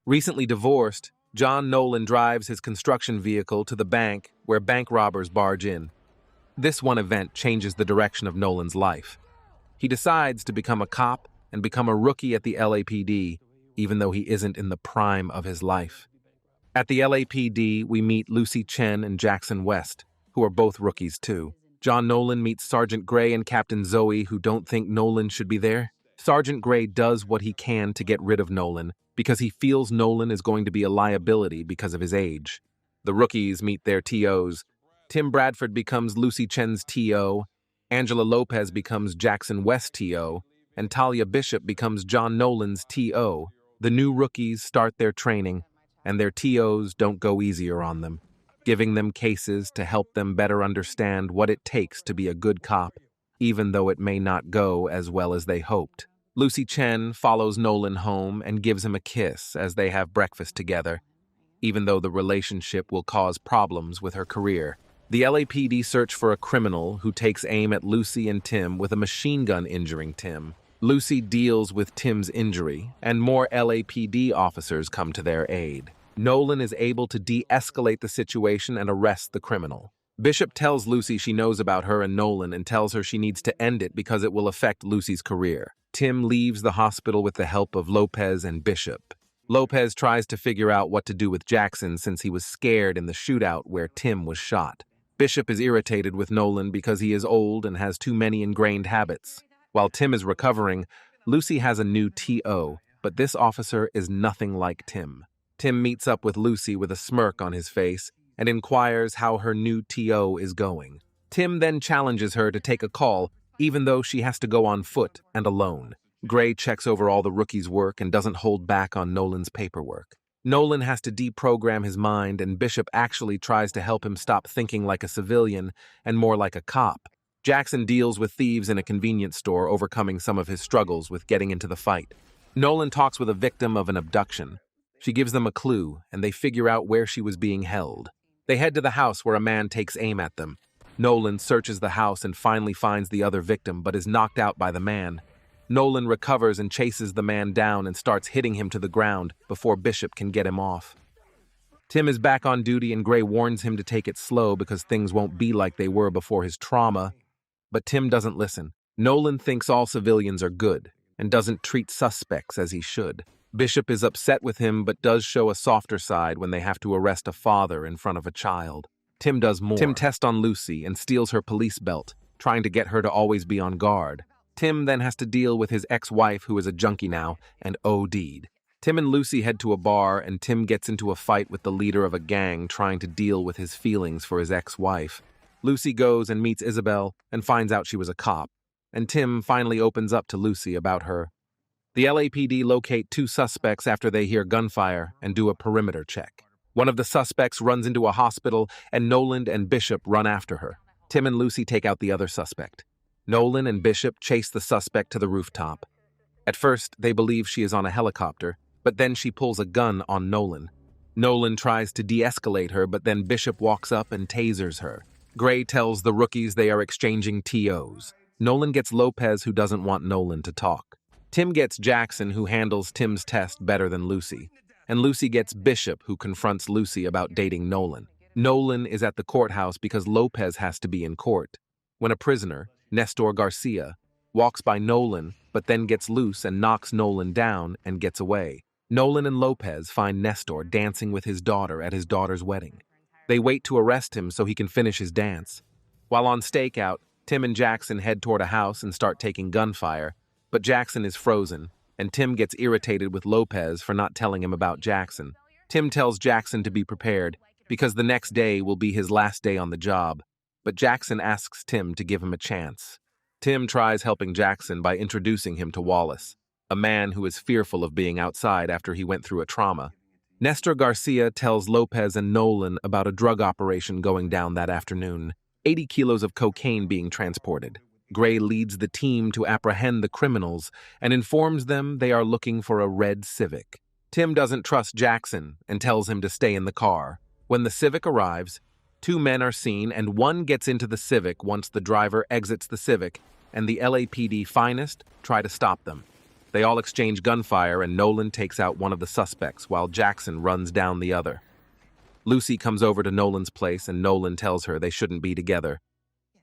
Recently divorced, John Nolan drives his construction vehicle to the bank where bank robbers barge in. This one event changes the direction of Nolan's life. He decides to become a cop and become a rookie at the LAPD, even though he isn't in the prime of his life. At the LAPD, we meet Lucy Chen and Jackson West, who are both rookies too. John Nolan meets Sergeant Gray and Captain Zoe, who don't think Nolan should be there. Sergeant Gray does what he can to get rid of Nolan because he feels Nolan is going to be a liability because of his age. The rookies meet their TOs. Tim Bradford becomes Lucy Chen's TO, Angela Lopez becomes Jackson West TO, and Talia Bishop becomes John Nolan's TO. The new rookies start their training, and their TOs don't go easier on them, giving them cases to help them better understand what it takes to be a good cop, even though it may not go as well as they hoped. Lucy Chen follows Nolan home and gives him a kiss as they have breakfast together, even though the relationship will cause problems with her career. The LAPD search for a criminal who takes aim at Lucy and Tim with a machine gun injuring Tim. Lucy deals with Tim's injury, and more LAPD officers come to their aid. Nolan is able to de-escalate the situation and arrest the criminal. Bishop tells Lucy she knows about her and Nolan and tells her she needs to end it because it will affect Lucy's career. Tim leaves the hospital with the help of Lopez and Bishop. Lopez tries to figure out what to do with Jackson since he was scared in the shootout where Tim was shot. Bishop is irritated with Nolan because he is old and has too many ingrained habits. While Tim is recovering, Lucy has a new TO, but this officer is nothing like Tim. Tim meets up with Lucy with a smirk on his face and inquires how her new TO is going. Tim then challenges her to take a call, even though she has to go on foot and alone. Gray checks over all the rookies' work and doesn't hold back on Nolan's paperwork. Nolan has to deprogram his mind, and Bishop actually tries to help him stop thinking like a civilian and more like a cop. Jackson deals with thieves in a convenience store, overcoming some of his struggles with getting into the fight. Nolan talks with a victim of an abduction. She gives them a clue, and they figure out where she was being held. They head to the house where a man takes aim at them. Nolan searches the house and finally finds the other victim, but is knocked out by the man. Nolan recovers and chases the man down and starts hitting him to the ground before Bishop can get him off. Tim is back on duty and Gray warns him to take it slow because things won't be like they were before his trauma. But Tim doesn't listen. Nolan thinks all civilians are good and doesn't treat suspects as he should. Bishop is upset with him but does show a softer side when they have to arrest a father in front of a child. Tim does more. Tim tests on Lucy and steals her police belt, trying to get her to always be on guard. Tim then has to deal with his ex-wife, who is a junkie now, and OD'd. Tim and Lucy head to a bar, and Tim gets into a fight with the leader of a gang trying to deal with his feelings for his ex-wife. Lucy goes and meets Isabel and finds out she was a cop, and Tim finally opens up to Lucy about her. The LAPD locate 2 suspects after they hear gunfire and do a perimeter check. One of the suspects runs into a hospital, and Nolan and Bishop run after her. Tim and Lucy take out the other suspect. Nolan and Bishop chase the suspect to the rooftop. At first, they believe she is on a helicopter, but then she pulls a gun on Nolan. Nolan tries to de-escalate her, but then Bishop walks up and tasers her. Gray tells the rookies they are exchanging TOs. Nolan gets Lopez, who doesn't want Nolan to talk. Tim gets Jackson, who handles Tim's test better than Lucy. And Lucy gets Bishop, who confronts Lucy about dating Nolan. Nolan is at the courthouse because Lopez has to be in court. When a prisoner, Nestor Garcia, walks by Nolan, but then gets loose and knocks Nolan down and gets away. Nolan and Lopez find Nestor dancing with his daughter at his daughter's wedding. They wait to arrest him so he can finish his dance. While on stakeout, Tim and Jackson head toward a house and start taking gunfire, but Jackson is frozen, and Tim gets irritated with Lopez for not telling him about Jackson. Tim tells Jackson to be prepared, because the next day will be his last day on the job, but Jackson asks Tim to give him a chance. Tim tries helping Jackson by introducing him to Wallace, a man who is fearful of being outside after he went through a trauma. Nestor Garcia tells Lopez and Nolan about a drug operation going down that afternoon, 80 kilos of cocaine being transported. Gray leads the team to apprehend the criminals and informs them they are looking for a red Civic. Tim doesn't trust Jackson and tells him to stay in the car. When the Civic arrives, 2 men are seen and one gets into the Civic once the driver exits the Civic, and the LAPD finest try to stop them. They all exchange gunfire and Nolan takes out one of the suspects while Jackson runs down the other. Lucy comes over to Nolan's place and Nolan tells her they shouldn't be together.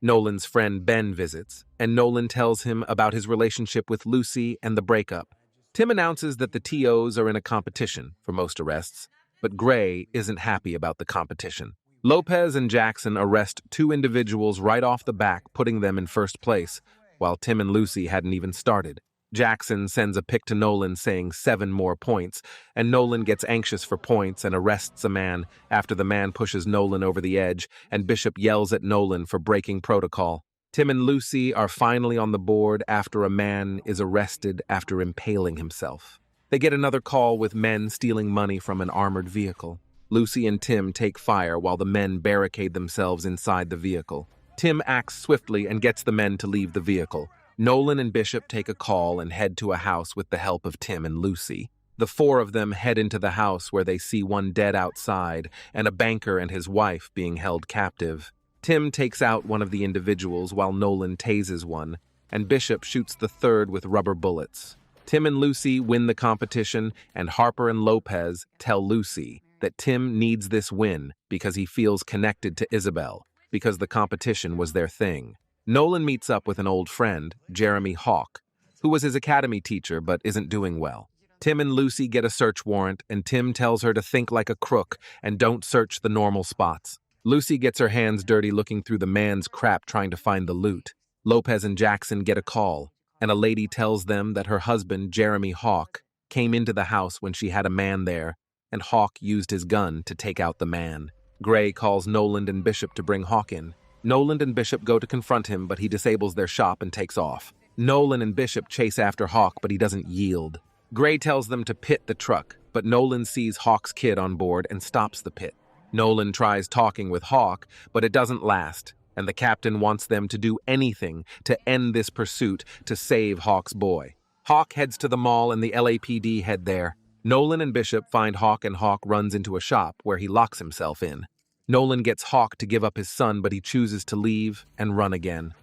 Nolan's friend Ben visits, and Nolan tells him about his relationship with Lucy and the breakup. Tim announces that the TOs are in a competition for most arrests, but Gray isn't happy about the competition. Lopez and Jackson arrest two individuals right off the back, putting them in first place, while Tim and Lucy hadn't even started. Jackson sends a pic to Nolan saying 7 more points, and Nolan gets anxious for points and arrests a man after the man pushes Nolan over the edge, and Bishop yells at Nolan for breaking protocol. Tim and Lucy are finally on the board after a man is arrested after impaling himself. They get another call with men stealing money from an armored vehicle. Lucy and Tim take fire while the men barricade themselves inside the vehicle. Tim acts swiftly and gets the men to leave the vehicle. Nolan and Bishop take a call and head to a house with the help of Tim and Lucy. The 4 of them head into the house where they see one dead outside and a banker and his wife being held captive. Tim takes out one of the individuals while Nolan tases one, and Bishop shoots the third with rubber bullets. Tim and Lucy win the competition, and Harper and Lopez tell Lucy that Tim needs this win because he feels connected to Isabel, because the competition was their thing. Nolan meets up with an old friend, Jeremy Hawk, who was his academy teacher but isn't doing well. Tim and Lucy get a search warrant, and Tim tells her to think like a crook and don't search the normal spots. Lucy gets her hands dirty looking through the man's crap trying to find the loot. Lopez and Jackson get a call, and a lady tells them that her husband, Jeremy Hawk, came into the house when she had a man there, and Hawk used his gun to take out the man. Gray calls Nolan and Bishop to bring Hawk in. Nolan and Bishop go to confront him, but he disables their shop and takes off. Nolan and Bishop chase after Hawk, but he doesn't yield. Gray tells them to pit the truck, but Nolan sees Hawk's kid on board and stops the pit. Nolan tries talking with Hawk, but it doesn't last, and the captain wants them to do anything to end this pursuit to save Hawk's boy. Hawk heads to the mall and the LAPD head there. Nolan and Bishop find Hawk and Hawk runs into a shop where he locks himself in. Nolan gets Hawk to give up his son, but he chooses to leave and run again.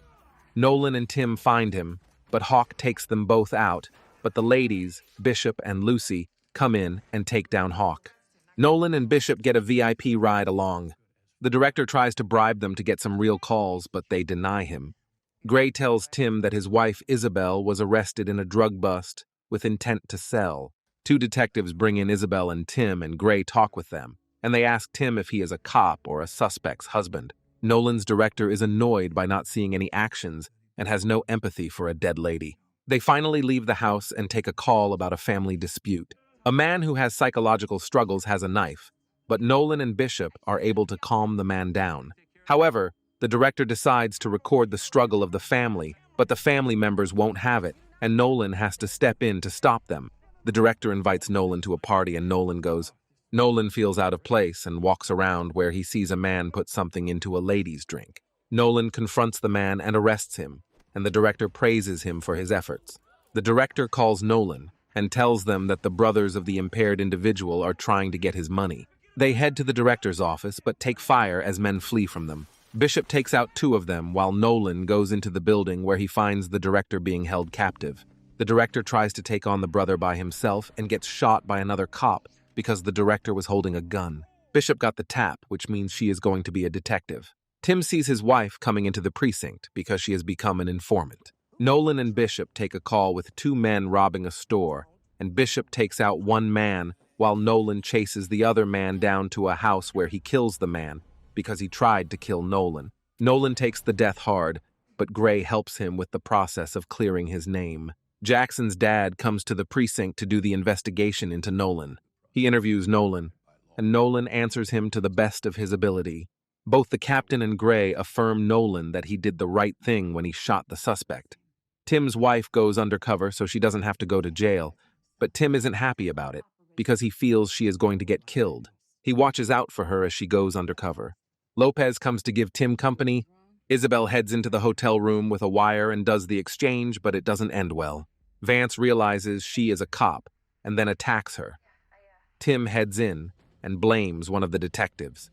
Nolan and Tim find him, but Hawk takes them both out, but the ladies, Bishop and Lucy, come in and take down Hawk. Nolan and Bishop get a VIP ride along. The director tries to bribe them to get some real calls, but they deny him. Gray tells Tim that his wife Isabel was arrested in a drug bust with intent to sell. 2 detectives bring in Isabel and Tim, and Gray talk with them, and they ask Tim if he is a cop or a suspect's husband. Nolan's director is annoyed by not seeing any actions and has no empathy for a dead lady. They finally leave the house and take a call about a family dispute. A man who has psychological struggles has a knife, but Nolan and Bishop are able to calm the man down. However, the director decides to record the struggle of the family, but the family members won't have it, and Nolan has to step in to stop them. The director invites Nolan to a party and Nolan goes. Nolan feels out of place and walks around where he sees a man put something into a lady's drink. Nolan confronts the man and arrests him, and the director praises him for his efforts. The director calls Nolan and tells them that the brothers of the impaired individual are trying to get his money. They head to the director's office but take fire as men flee from them. Bishop takes out 2 of them while Nolan goes into the building where he finds the director being held captive. The director tries to take on the brother by himself and gets shot by another cop because the director was holding a gun. Bishop got the tap, which means she is going to be a detective. Tim sees his wife coming into the precinct because she has become an informant. Nolan and Bishop take a call with 2 men robbing a store, and Bishop takes out 1 man while Nolan chases the other man down to a house where he kills the man because he tried to kill Nolan. Nolan takes the death hard, but Gray helps him with the process of clearing his name. Jackson's dad comes to the precinct to do the investigation into Nolan. He interviews Nolan, and Nolan answers him to the best of his ability. Both the captain and Gray affirm Nolan that he did the right thing when he shot the suspect. Tim's wife goes undercover so she doesn't have to go to jail, but Tim isn't happy about it because he feels she is going to get killed. He watches out for her as she goes undercover. Lopez comes to give Tim company. Isabel heads into the hotel room with a wire and does the exchange, but it doesn't end well. Vance realizes she is a cop and then attacks her. Tim heads in and blames one of the detectives.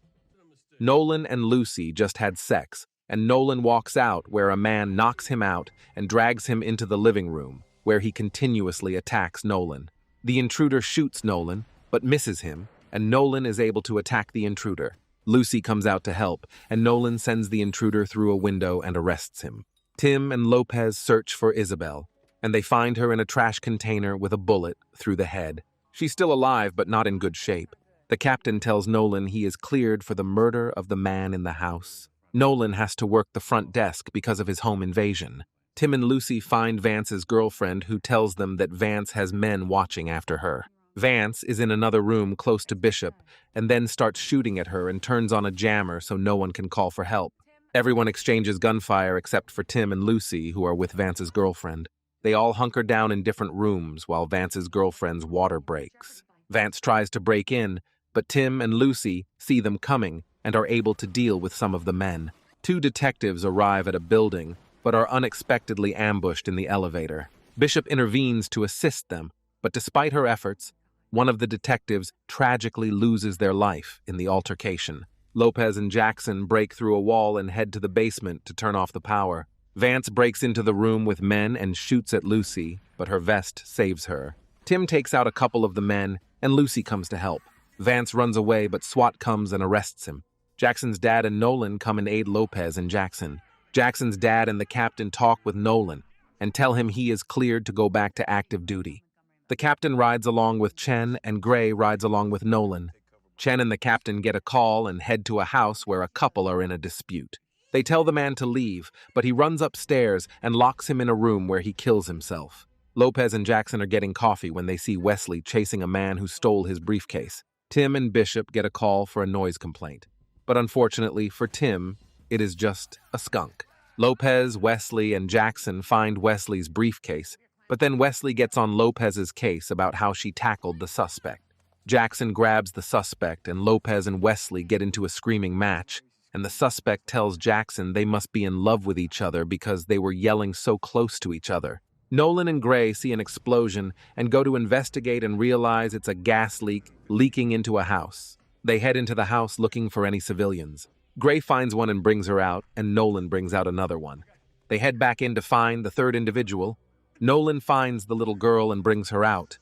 Nolan and Lucy just had sex, and Nolan walks out where a man knocks him out and drags him into the living room. where he continuously attacks Nolan. The intruder shoots Nolan, but misses him, and Nolan is able to attack the intruder. Lucy comes out to help, and Nolan sends the intruder through a window and arrests him. Tim and Lopez search for Isabel, and they find her in a trash container with a bullet through the head. She's still alive, but not in good shape. The captain tells Nolan he is cleared for the murder of the man in the house. Nolan has to work the front desk because of his home invasion. Tim and Lucy find Vance's girlfriend, who tells them that Vance has men watching after her. Vance is in another room close to Bishop and then starts shooting at her and turns on a jammer so no one can call for help. Everyone exchanges gunfire except for Tim and Lucy, who are with Vance's girlfriend. They all hunker down in different rooms while Vance's girlfriend's water breaks. Vance tries to break in, but Tim and Lucy see them coming and are able to deal with some of the men. 2 detectives arrive at a building, but are unexpectedly ambushed in the elevator. Bishop intervenes to assist them, but despite her efforts, one of the detectives tragically loses their life in the altercation. Lopez and Jackson break through a wall and head to the basement to turn off the power. Vance breaks into the room with men and shoots at Lucy, but her vest saves her. Tim takes out a couple of the men, and Lucy comes to help. Vance runs away, but SWAT comes and arrests him. Jackson's dad and Nolan come and aid Lopez and Jackson. Jackson's dad and the captain talk with Nolan and tell him he is cleared to go back to active duty. The captain rides along with Chen, and Gray rides along with Nolan. Chen and the captain get a call and head to a house where a couple are in a dispute. They tell the man to leave, but he runs upstairs and locks him in a room where he kills himself. Lopez and Jackson are getting coffee when they see Wesley chasing a man who stole his briefcase. Tim and Bishop get a call for a noise complaint. But unfortunately for Tim, it is just a skunk. Lopez, Wesley, and Jackson find Wesley's briefcase, but then Wesley gets on Lopez's case about how she tackled the suspect. Jackson grabs the suspect, and Lopez and Wesley get into a screaming match, and the suspect tells Jackson they must be in love with each other because they were yelling so close to each other. Nolan and Gray see an explosion and go to investigate and realize it's a gas leak leaking into a house. They head into the house looking for any civilians. Gray finds one and brings her out, and Nolan brings out another one. They head back in to find the third individual. Nolan finds the little girl and brings her out.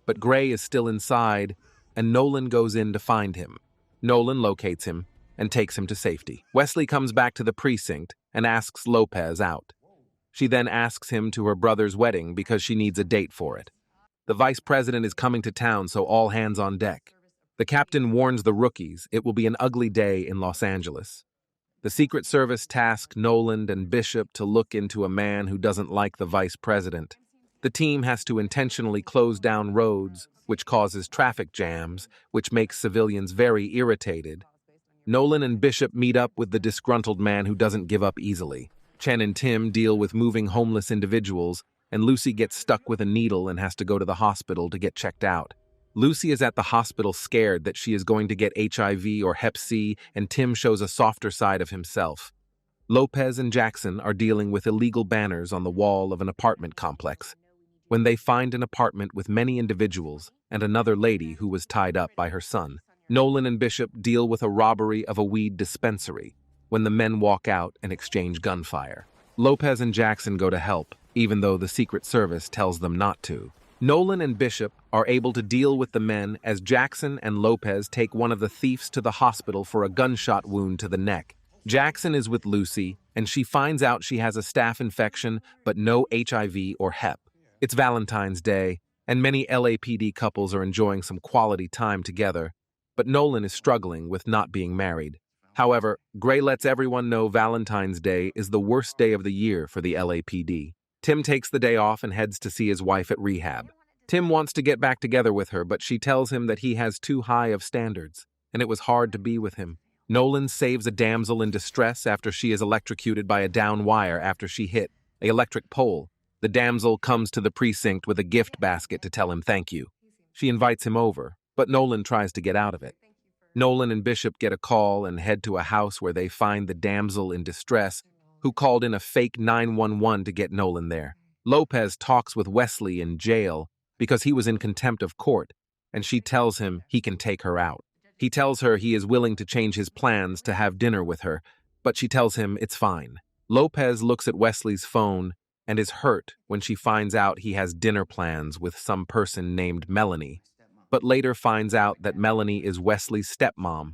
But Gray is still inside, and Nolan goes in to find him. Nolan locates him and takes him to safety. Wesley comes back to the precinct and asks Lopez out. She then asks him to her brother's wedding because she needs a date for it. The vice president is coming to town, so all hands on deck. The captain warns the rookies it will be an ugly day in Los Angeles. The Secret Service tasked Nolan and Bishop to look into a man who doesn't like the vice president. The team has to intentionally close down roads, which causes traffic jams, which makes civilians very irritated. Nolan and Bishop meet up with the disgruntled man who doesn't give up easily. Chen and Tim deal with moving homeless individuals, and Lucy gets stuck with a needle and has to go to the hospital to get checked out. Lucy is at the hospital scared that she is going to get HIV or Hep C, and Tim shows a softer side of himself. Lopez and Jackson are dealing with illegal banners on the wall of an apartment complex when they find an apartment with many individuals and another lady who was tied up by her son. Nolan and Bishop deal with a robbery of a weed dispensary when the men walk out and exchange gunfire. Lopez and Jackson go to help, even though the Secret Service tells them not to. Nolan and Bishop are able to deal with the men as Jackson and Lopez take one of the thieves to the hospital for a gunshot wound to the neck. Jackson is with Lucy, and she finds out she has a staph infection but no HIV or Hep. It's Valentine's Day, and many LAPD couples are enjoying some quality time together, but Nolan is struggling with not being married. However, Gray lets everyone know Valentine's Day is the worst day of the year for the LAPD. Tim takes the day off and heads to see his wife at rehab. Tim wants to get back together with her, but she tells him that he has too high of standards, and it was hard to be with him. Nolan saves a damsel in distress after she is electrocuted by a down wire after she hit an electric pole. The damsel comes to the precinct with a gift basket to tell him thank you. She invites him over, but Nolan tries to get out of it. Nolan and Bishop get a call and head to a house where they find the damsel in distress, who called in a fake 911 to get Nolan there. Lopez talks with Wesley in jail because he was in contempt of court, and she tells him he can take her out. He tells her he is willing to change his plans to have dinner with her, but she tells him it's fine. Lopez looks at Wesley's phone and is hurt when she finds out he has dinner plans with some person named Melanie, but later finds out that Melanie is Wesley's stepmom.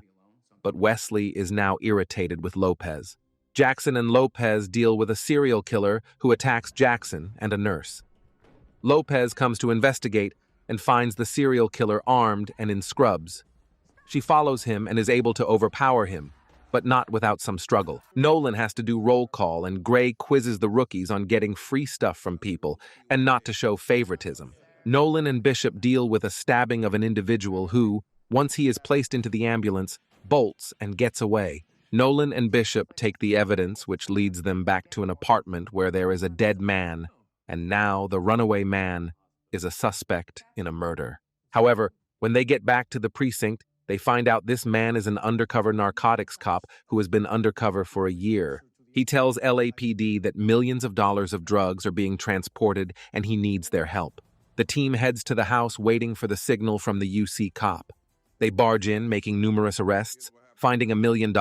But Wesley is now irritated with Lopez. Jackson and Lopez deal with a serial killer who attacks Jackson and a nurse. Lopez comes to investigate and finds the serial killer armed and in scrubs. She follows him and is able to overpower him, but not without some struggle. Nolan has to do roll call, and Gray quizzes the rookies on getting free stuff from people and not to show favoritism. Nolan and Bishop deal with a stabbing of an individual who, once he is placed into the ambulance, bolts and gets away. Nolan and Bishop take the evidence, which leads them back to an apartment where there is a dead man, and now the runaway man is a suspect in a murder. However, when they get back to the precinct, they find out this man is an undercover narcotics cop who has been undercover for a year. He tells LAPD that millions of dollars of drugs are being transported and he needs their help. The team heads to the house waiting for the signal from the UC cop. They barge in, making numerous arrests, finding $1 million.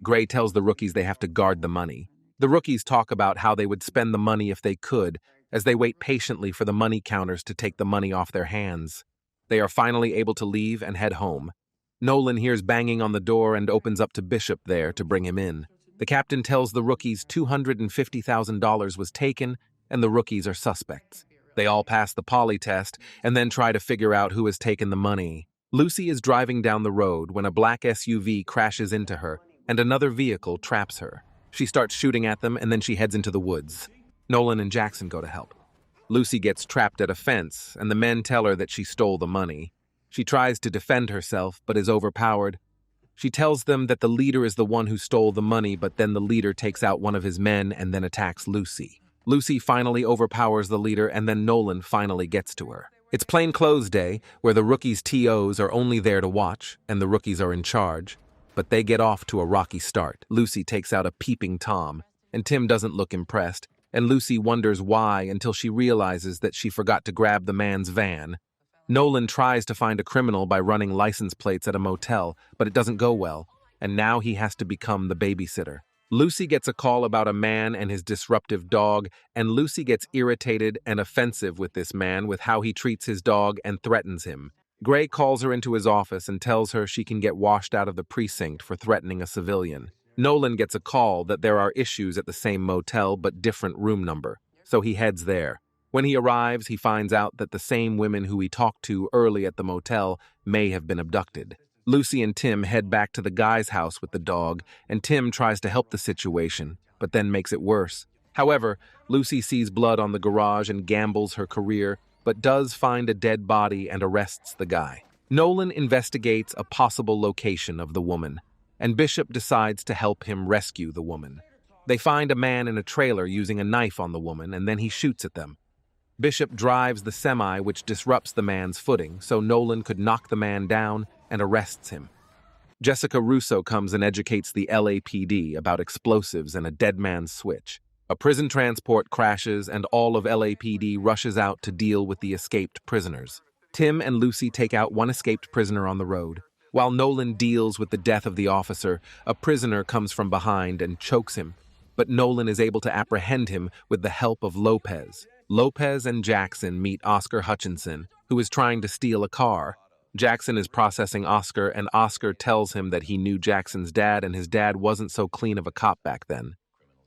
Gray tells the rookies they have to guard the money. The rookies talk about how they would spend the money if they could, as they wait patiently for the money counters to take the money off their hands. They are finally able to leave and head home. Nolan hears banging on the door and opens up to Bishop there to bring him in. The captain tells the rookies $250,000 was taken and the rookies are suspects. They all pass the poly test and then try to figure out who has taken the money. Lucy is driving down the road when a black SUV crashes into her and another vehicle traps her. She starts shooting at them and then she heads into the woods. Nolan and Jackson go to help. Lucy gets trapped at a fence and the men tell her that she stole the money. She tries to defend herself but is overpowered. She tells them that the leader is the one who stole the money, but then the leader takes out one of his men and then attacks Lucy. Lucy finally overpowers the leader and then Nolan finally gets to her. It's plainclothes day, where the rookies' TOs are only there to watch and the rookies are in charge. But they get off to a rocky start. Lucy takes out a peeping Tom, and Tim doesn't look impressed, and Lucy wonders why until she realizes that she forgot to grab the man's van. Nolan tries to find a criminal by running license plates at a motel, but it doesn't go well, and now he has to become the babysitter. Lucy gets a call about a man and his disruptive dog, and Lucy gets irritated and offensive with this man with how he treats his dog and threatens him. Gray calls her into his office and tells her she can get washed out of the precinct for threatening a civilian. Nolan gets a call that there are issues at the same motel but different room number, so he heads there. When he arrives, he finds out that the same women who he talked to early at the motel may have been abducted. Lucy and Tim head back to the guy's house with the dog, and Tim tries to help the situation, but then makes it worse. However, Lucy sees blood on the garage and gambles her career, but does find a dead body and arrests the guy. Nolan investigates a possible location of the woman, and Bishop decides to help him rescue the woman. They find a man in a trailer using a knife on the woman, and then he shoots at them. Bishop drives the semi, which disrupts the man's footing, so Nolan could knock the man down and arrests him. Jessica Russo comes and educates the LAPD about explosives and a dead man's switch. A prison transport crashes and all of LAPD rushes out to deal with the escaped prisoners. Tim and Lucy take out one escaped prisoner on the road. While Nolan deals with the death of the officer, a prisoner comes from behind and chokes him, but Nolan is able to apprehend him with the help of Lopez. Lopez and Jackson meet Oscar Hutchinson, who is trying to steal a car. Jackson is processing Oscar, and Oscar tells him that he knew Jackson's dad and his dad wasn't so clean of a cop back then.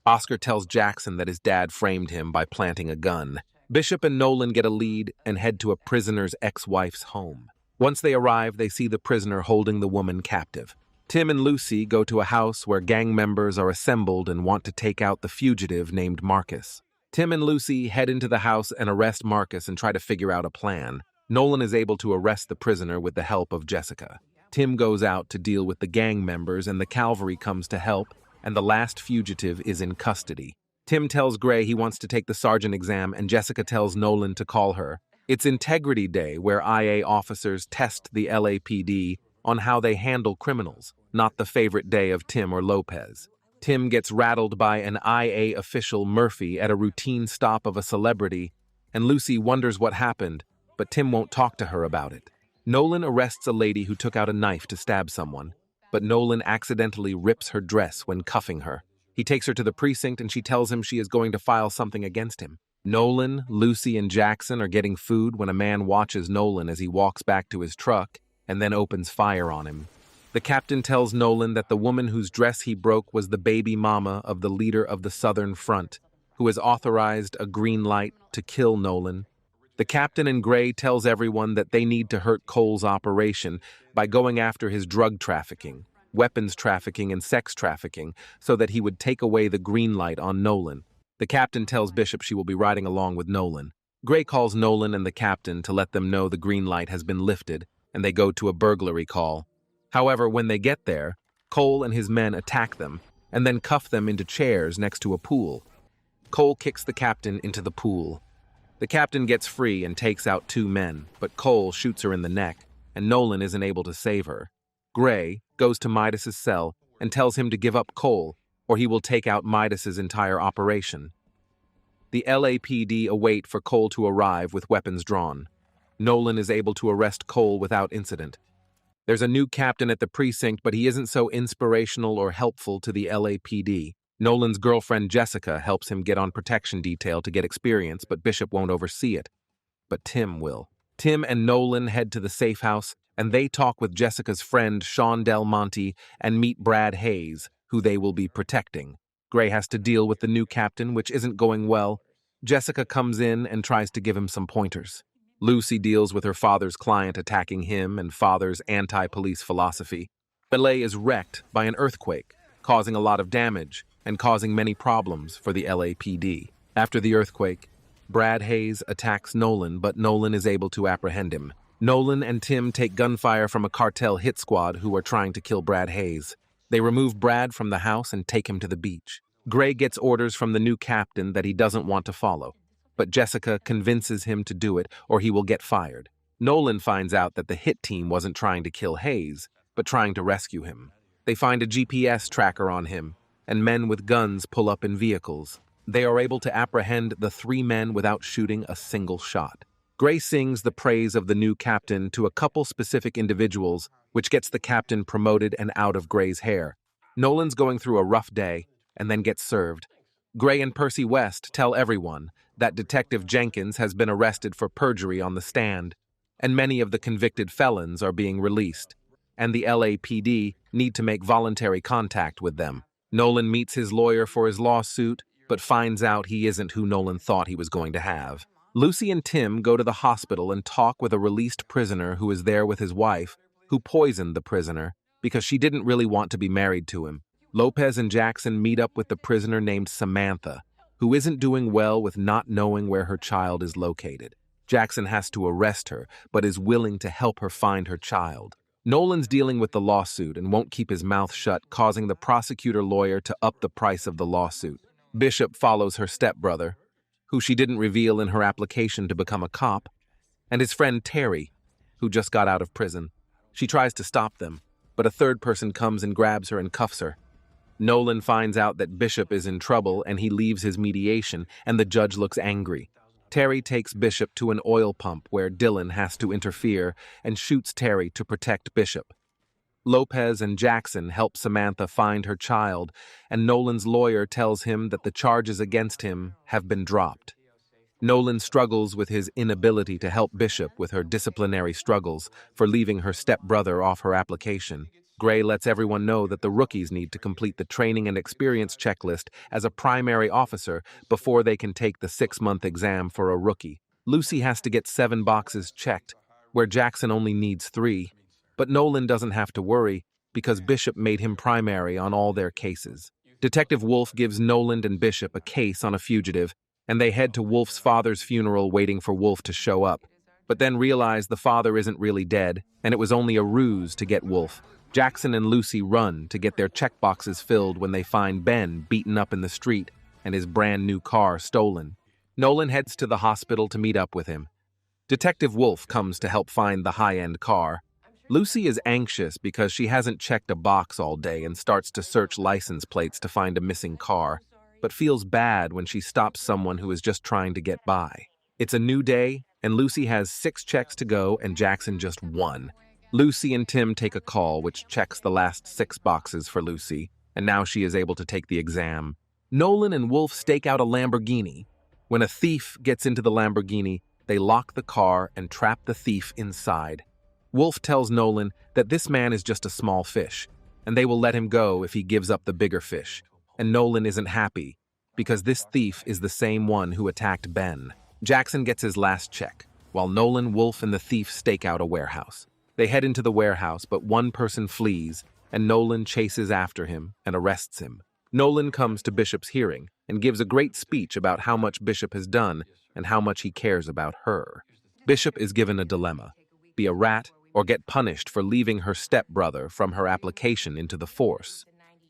Oscar tells Jackson that his dad framed him by planting a gun. Bishop and Nolan get a lead and head to a prisoner's ex-wife's home. Once they arrive, they see the prisoner holding the woman captive. Tim and Lucy go to a house where gang members are assembled and want to take out the fugitive named Marcus. Tim and Lucy head into the house and arrest Marcus and try to figure out a plan. Nolan is able to arrest the prisoner with the help of Jessica. Tim goes out to deal with the gang members and the cavalry comes to help, and the last fugitive is in custody. Tim tells Gray he wants to take the sergeant exam and Jessica tells Nolan to call her. It's Integrity Day, where IA officers test the LAPD on how they handle criminals, not the favorite day of Tim or Lopez. Tim gets rattled by an IA official, Murphy, at a routine stop of a celebrity, and Lucy wonders what happened, but Tim won't talk to her about it. Nolan arrests a lady who took out a knife to stab someone, but Nolan accidentally rips her dress when cuffing her. He takes her to the precinct and she tells him she is going to file something against him. Nolan, Lucy, and Jackson are getting food when a man watches Nolan as he walks back to his truck and then opens fire on him. The captain tells Nolan that the woman whose dress he broke was the baby mama of the leader of the Southern Front, who has authorized a green light to kill Nolan. The captain in gray tells everyone that they need to hurt Cole's operation by going after his drug trafficking, weapons trafficking, and sex trafficking so that he would take away the green light on Nolan. The captain tells Bishop she will be riding along with Nolan. Gray calls Nolan and the captain to let them know the green light has been lifted, and they go to a burglary call. However, when they get there, Cole and his men attack them and then cuff them into chairs next to a pool. Cole kicks the captain into the pool. The captain gets free and takes out 2 men, but Cole shoots her in the neck, and Nolan isn't able to save her. Gray goes to Midas's cell and tells him to give up Cole, or he will take out Midas's entire operation. The LAPD await for Cole to arrive with weapons drawn. Nolan is able to arrest Cole without incident. There's a new captain at the precinct, but he isn't so inspirational or helpful to the LAPD. Nolan's girlfriend Jessica helps him get on protection detail to get experience, but Bishop won't oversee it. But Tim will. Tim and Nolan head to the safe house, and they talk with Jessica's friend Sean Del Monte and meet Brad Hayes, who they will be protecting. Gray has to deal with the new captain, which isn't going well. Jessica comes in and tries to give him some pointers. Lucy deals with her father's client attacking him and father's anti-police philosophy. Belay is wrecked by an earthquake, causing a lot of damage and causing many problems for the LAPD. After the earthquake, Brad Hayes attacks Nolan, but Nolan is able to apprehend him. Nolan and Tim take gunfire from a cartel hit squad who are trying to kill Brad Hayes. They remove Brad from the house and take him to the beach. Gray gets orders from the new captain that he doesn't want to follow, but Jessica convinces him to do it or he will get fired. Nolan finds out that the hit team wasn't trying to kill Hayes, but trying to rescue him. They find a GPS tracker on him, and men with guns pull up in vehicles. They are able to apprehend the 3 men without shooting a single shot. Gray sings the praise of the new captain to a couple specific individuals, which gets the captain promoted and out of Gray's hair. Nolan's going through a rough day, and then gets served. Gray and Percy West tell everyone that Detective Jenkins has been arrested for perjury on the stand, and many of the convicted felons are being released, and the LAPD need to make voluntary contact with them. Nolan meets his lawyer for his lawsuit, but finds out he isn't who Nolan thought he was going to have. Lucy and Tim go to the hospital and talk with a released prisoner who is there with his wife, who poisoned the prisoner because she didn't really want to be married to him. Lopez and Jackson meet up with the prisoner named Samantha, who isn't doing well with not knowing where her child is located. Jackson has to arrest her, but is willing to help her find her child. Nolan's dealing with the lawsuit and won't keep his mouth shut, causing the prosecutor lawyer to up the price of the lawsuit. Bishop follows her stepbrother, who she didn't reveal in her application to become a cop, and his friend Terry, who just got out of prison. She tries to stop them, but a third person comes and grabs her and cuffs her. Nolan finds out that Bishop is in trouble and he leaves his mediation, and the judge looks angry. Terry takes Bishop to an oil pump where Dylan has to interfere and shoots Terry to protect Bishop. Lopez and Jackson help Samantha find her child, and Nolan's lawyer tells him that the charges against him have been dropped. Nolan struggles with his inability to help Bishop with her disciplinary struggles for leaving her stepbrother off her application. Gray lets everyone know that the rookies need to complete the training and experience checklist as a primary officer before they can take the 6-month exam for a rookie. Lucy has to get 7 boxes checked, where Jackson only needs 3. But Nolan doesn't have to worry because Bishop made him primary on all their cases. Detective Wolf gives Nolan and Bishop a case on a fugitive, and they head to Wolf's father's funeral waiting for Wolf to show up, but then realize the father isn't really dead, and it was only a ruse to get Wolf. Jackson and Lucy run to get their checkboxes filled when they find Ben beaten up in the street and his brand new car stolen. Nolan heads to the hospital to meet up with him. Detective Wolf comes to help find the high-end car. Lucy is anxious because she hasn't checked a box all day and starts to search license plates to find a missing car, but feels bad when she stops someone who is just trying to get by. It's a new day, and Lucy has 6 checks to go and Jackson just 1. Lucy and Tim take a call which checks the last 6 boxes for Lucy, and now she is able to take the exam. Nolan and Wolf stake out a Lamborghini. When a thief gets into the Lamborghini, they lock the car and trap the thief inside. Wolf tells Nolan that this man is just a small fish, and they will let him go if he gives up the bigger fish. And Nolan isn't happy, because this thief is the same one who attacked Ben. Jackson gets his last check, while Nolan, Wolf, and the thief stake out a warehouse. They head into the warehouse, but one person flees, and Nolan chases after him and arrests him. Nolan comes to Bishop's hearing and gives a great speech about how much Bishop has done and how much he cares about her. Bishop is given a dilemma: be a rat or get punished for leaving her stepbrother from her application into the force.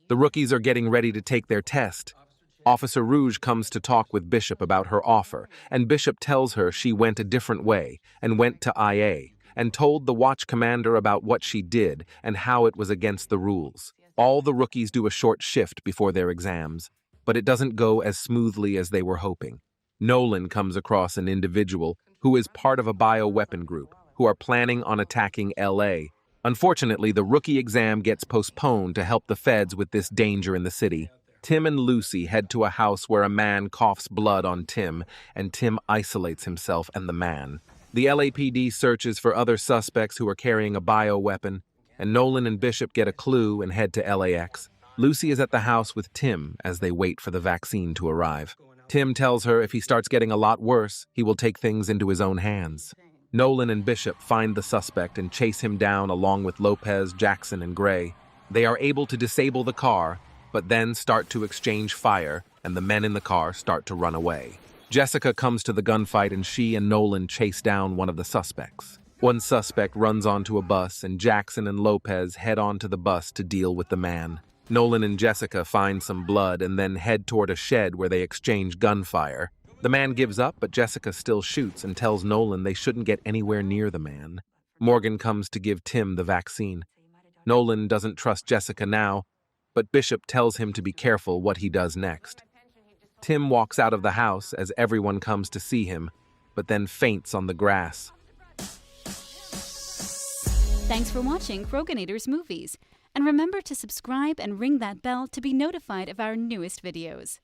The rookies are getting ready to take their test. Officer Rouge comes to talk with Bishop about her offer, and Bishop tells her she went a different way and went to IA and told the watch commander about what she did and how it was against the rules. All the rookies do a short shift before their exams, but it doesn't go as smoothly as they were hoping. Nolan comes across an individual who is part of a bioweapon group who are planning on attacking LA. Unfortunately, the rookie exam gets postponed to help the feds with this danger in the city. Tim and Lucy head to a house where a man coughs blood on Tim, and Tim isolates himself and the man. The LAPD searches for other suspects who are carrying a bioweapon, and Nolan and Bishop get a clue and head to LAX. Lucy is at the house with Tim as they wait for the vaccine to arrive. Tim tells her if he starts getting a lot worse, he will take things into his own hands. Nolan and Bishop find the suspect and chase him down along with Lopez, Jackson, and Gray. They are able to disable the car, but then start to exchange fire, and the men in the car start to run away. Jessica comes to the gunfight, and she and Nolan chase down one of the suspects. One suspect runs onto a bus, and Jackson and Lopez head onto the bus to deal with the man. Nolan and Jessica find some blood and then head toward a shed where they exchange gunfire. The man gives up, but Jessica still shoots and tells Nolan they shouldn't get anywhere near the man. Morgan comes to give Tim the vaccine. Nolan doesn't trust Jessica now, but Bishop tells him to be careful what he does next. Tim walks out of the house as everyone comes to see him, but then faints on the grass. Thanks for watching Kroganator's Movies, and remember to subscribe and ring that bell to be notified of our newest videos.